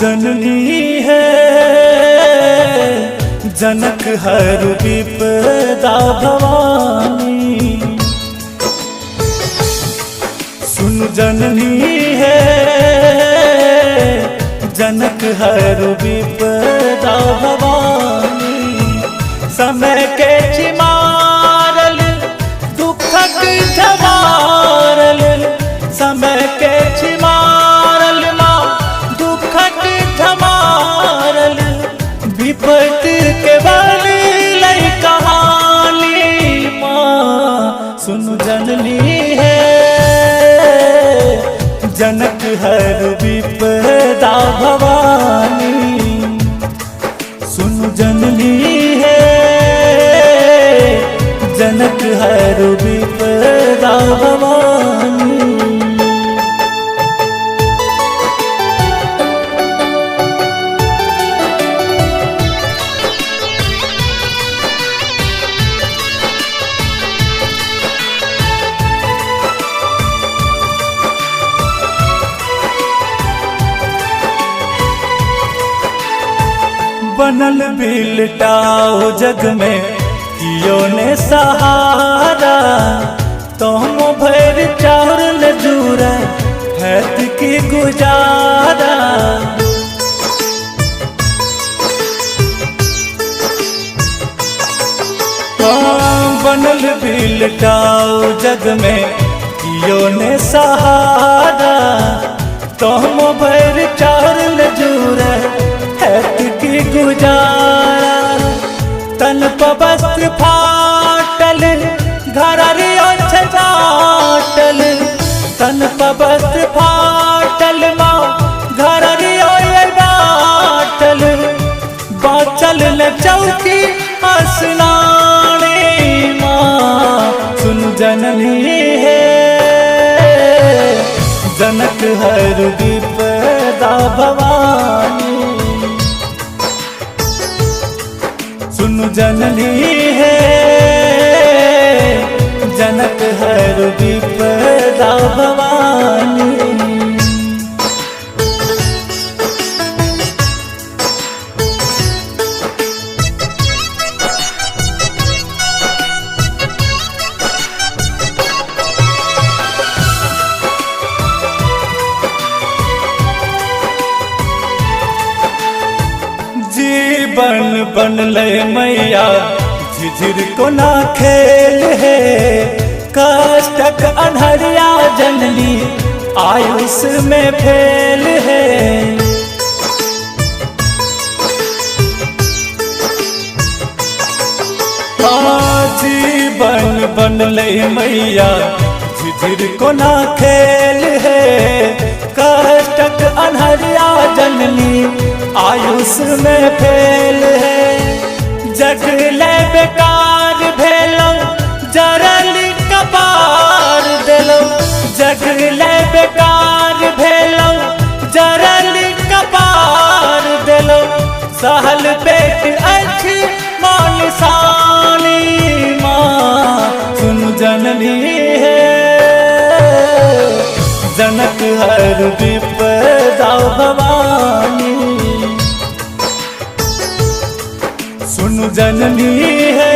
जननी है जनक हर विपदा भवानी। सुन जननी है जनक हर विपदा भवानी। समय के चिमारल दुखक झमारल, समय के चिमारल माँ दुखक झमारल। विपत के बाली लई कहानी माँ सुन जननी है जनक हर विपदा भवानी। सुन जननी है जनक हर विपदा भवानी। बनल बिलटाओ जग में कियो ने सहारा। तुम भैर चाउर न जूरा हैत की गुजारा। बनल बिलटाओ जग में कियो ने सहारा। तुम भैर चाउर न जूरा हैत की गुजारा। तन पवस्त्र फाटल घररिया छाटल। तन पवस्त्र फाटल माँ घररिया बाटल। बाचल न चौकी असनानी माँ सुन जननी है जनक हर विपदा भवानी। सुन जननी है जनक हर विपदा भवानी। जीवन बनले मैया झिझिर को ना खेल है। कष्टक अनहरिया जनली आयुष में फेल है। जीवन बनले मैया झिझिर को ना खेल है। कष्टक अनहरिया जनली आयुष में फेल है। जगले बेकार भेलो जरल कपार दिलो। जगले बेकार भेलो जरल कपार दिलो। सहल पेट अच्छी मानसानी माँ सुन जननी है जनक हर विपदा भवानी। सुन जननी है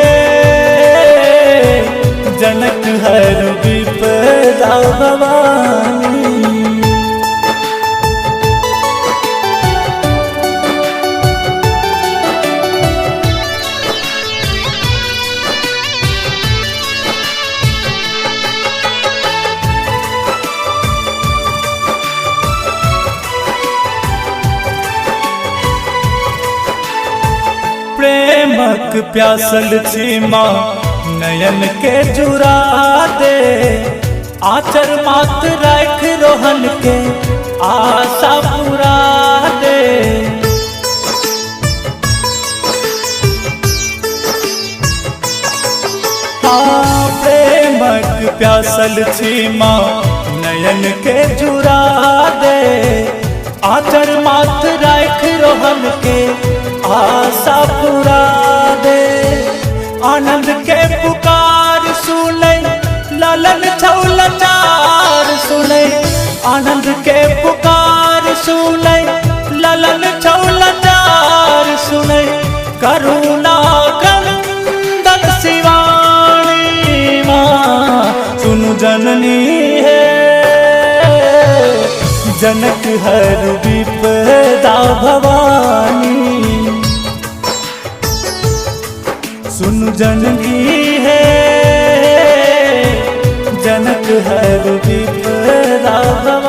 जनक हर विपदा भवानी। प्रेमक प्यासल छी माँ नयन के जुरा दे। आचर मात राख रोहन के आशा पूरा दे। प्रेमक प्यासल छी माँ नयन के जुरा दे। आचर मात राख रोहन के आशा पूरा दे। आनंद के पुकार सुने ललन छौलचार सुने। आनंद के पुकार सुने ललन जनक हर विपदा भवानी। सुन जननी है जनक हर विपदा भवानी।